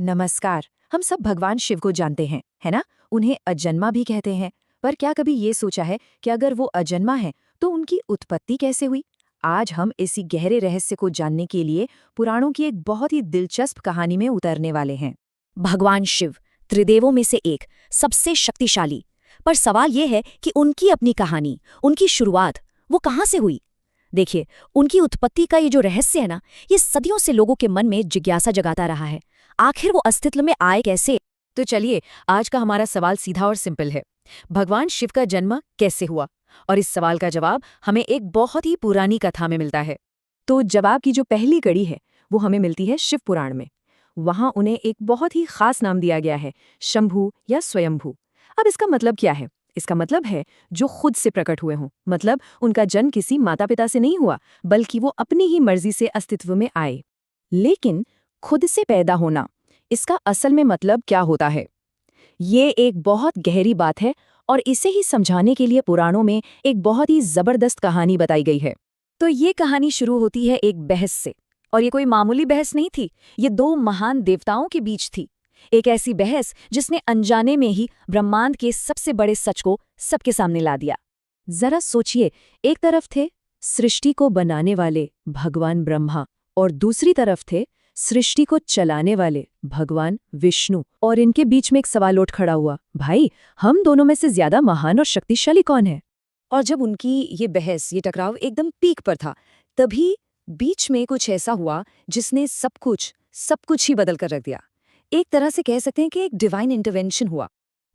नमस्कार। हम सब भगवान शिव को जानते हैं, है ना? उन्हें अजन्मा भी कहते हैं। पर क्या कभी ये सोचा है कि अगर वो अजन्मा है तो उनकी उत्पत्ति कैसे हुई? आज हम इसी गहरे रहस्य को जानने के लिए पुराणों की एक बहुत ही दिलचस्प कहानी में उतरने वाले हैं। भगवान शिव त्रिदेवों में से एक, सबसे शक्तिशाली। पर सवाल यह है कि उनकी अपनी कहानी, उनकी शुरुआत, वो कहाँ से हुई? देखिए, उनकी उत्पत्ति का ये जो रहस्य है ना, ये सदियों से लोगों के मन में जिज्ञासा जगाता रहा है। आखिर वो अस्तित्व में आए कैसे? तो चलिए, आज का हमारा सवाल सीधा और सिंपल है। भगवान शिव का जन्म कैसे हुआ? और इस सवाल का जवाब हमें एक बहुत ही पुरानी कथा में मिलता है। तो जवाब की जो पहली कड़ी है वो हमें मिलती है शिव पुराण में। वहां उन्हें एक बहुत ही खास नाम दिया गया है, शंभु या स्वयंभू। अब इसका मतलब क्या है? इसका मतलब है जो खुद से प्रकट हुए हों। मतलब उनका जन्म किसी माता पिता से नहीं हुआ, बल्कि वो अपनी ही मर्जी से अस्तित्व में आए। लेकिन खुद से पैदा होना, इसका असल में मतलब क्या होता है? ये एक बहुत गहरी बात है और इसे ही समझाने के लिए पुराणों में एक बहुत ही जबरदस्त कहानी बताई गई है। तो ये कहानी शुरू होती है एक बहस से। और ये कोई मामूली बहस नहीं थी, ये दो महान देवताओं के बीच थी। एक ऐसी बहस जिसने अनजाने में ही ब्रह्मांड के सबसे बड़े सच को सबके सामने ला दिया। जरा सोचिए, एक तरफ थे सृष्टि को बनाने वाले भगवान ब्रह्मा और दूसरी तरफ थे सृष्टि को चलाने वाले भगवान विष्णु। और इनके बीच में एक सवाल उठ खड़ा हुआ, भाई, हम दोनों में से ज्यादा महान और शक्तिशाली कौन है? और जब उनकी ये बहस, ये टकराव एकदम पीक पर था, तभी बीच में कुछ ऐसा हुआ जिसने सब कुछ ही बदल कर रख दिया। एक तरह से कह सकते हैं कि एक डिवाइन इंटरवेंशन हुआ।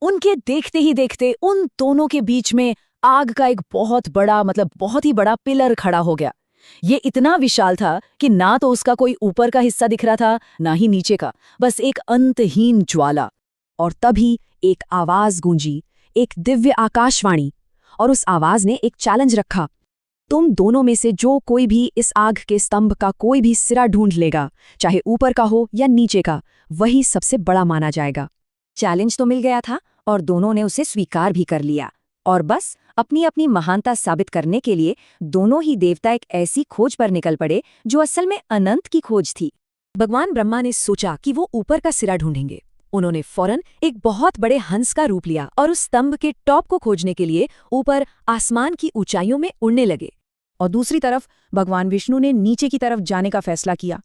उनके देखते ही देखते उन दोनों के बीच में आग का एक बहुत ही बड़ा पिलर खड़ा हो गया। ये इतना विशाल था कि ना तो उसका कोई ऊपर का हिस्सा दिख रहा था, ना ही नीचे का, बस एक अंतहीन ज्वाला। और तभी एक आवाज गूंजी, एक दिव्य आकाशवाणी। और उस आवाज ने एक चैलेंज रखा, तुम दोनों में से जो कोई भी इस आग के स्तंभ का कोई भी सिरा ढूंढ लेगा, चाहे ऊपर का हो या नीचे का, वही सबसे बड़ा माना जाएगा। चैलेंज तो मिल गया था और दोनों ने उसे स्वीकार भी कर लिया। और बस अपनी अपनी महानता साबित करने के लिए दोनों ही देवता एक ऐसी खोज पर निकल पड़े जो असल में अनंत की खोज थी। भगवान ब्रह्मा ने सोचा कि वो ऊपर का सिरा ढूंढेंगे। उन्होंने फौरन एक बहुत बड़े हंस का रूप लिया और उस स्तंभ के टॉप को खोजने के लिए ऊपर आसमान की ऊंचाइयों में उड़ने लगे। और दूसरी तरफ भगवान विष्णु ने नीचे की तरफ जाने का फैसला किया।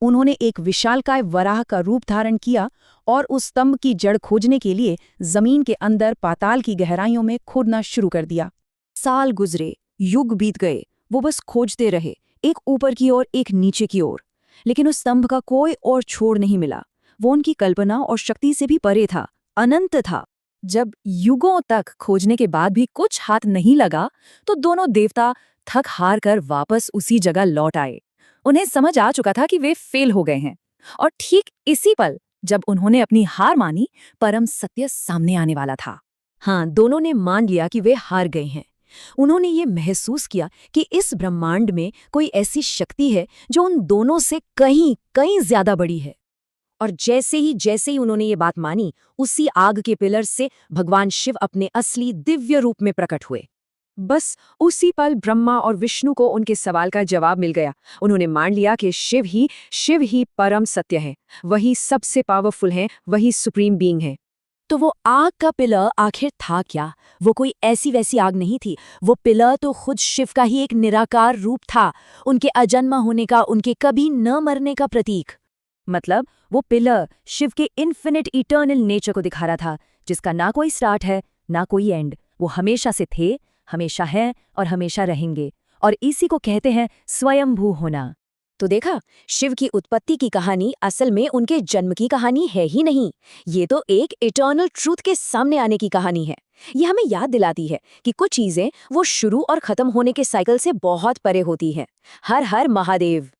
उन्होंने एक विशालकाय वराह का रूप धारण किया और उस स्तंभ की जड़ खोजने के लिए जमीन के अंदर पाताल की गहराइयों में खोदना शुरू कर दिया। साल गुजरे, युग बीत गए, वो बस खोजते रहे, एक ऊपर की ओर, एक नीचे की ओर। लेकिन उस स्तंभ का कोई और छोर नहीं मिला। वो उनकी कल्पना और शक्ति से भी परे था, अनंत था। जब युगों तक खोजने के बाद भी कुछ हाथ नहीं लगा, तो दोनों देवता थक हार कर वापस उसी जगह लौट आए। उन्हें समझ आ चुका था कि वे फेल हो गए हैं। और ठीक इसी पल, जब उन्होंने अपनी हार मानी, परम सत्य सामने आने वाला था। हाँ, दोनों ने मान लिया कि वे हार गए हैं। उन्होंने ये महसूस किया कि इस ब्रह्मांड में कोई ऐसी शक्ति है जो उन दोनों से कहीं कहीं ज्यादा बड़ी है। और जैसे ही उन्होंने ये बात मानी, उसी आग के पिलर से भगवान शिव अपने असली दिव्य रूप में प्रकट हुए। बस उसी पल ब्रह्मा और विष्णु को उनके सवाल का जवाब मिल गया। उन्होंने मान लिया कि शिव ही परम सत्य है, वही सबसे पावरफुल है, वही सुप्रीम बीइंग है। तो वो आग का पिलर आखिर था क्या? वो कोई ऐसी वैसी आग नहीं थी। वो पिलर तो खुद शिव का ही एक निराकार रूप था, उनके अजन्मा होने का, उनके कभी न मरने का प्रतीक। मतलब वो पिलर शिव के इन्फिनिट इटर्नल नेचर को दिखा रहा था, जिसका ना कोई स्टार्ट है, ना कोई एंड। वो हमेशा से थे, हमेशा हैं और हमेशा रहेंगे। और इसी को कहते हैं स्वयंभू होना। तो देखा, शिव की उत्पत्ति की कहानी असल में उनके जन्म की कहानी है ही नहीं। ये तो एक इटर्नल ट्रूथ के सामने आने की कहानी है। ये हमें याद दिलाती है कि कुछ चीजें वो शुरू और खत्म होने के साइकिल से बहुत परे होती हैं। हर हर महादेव।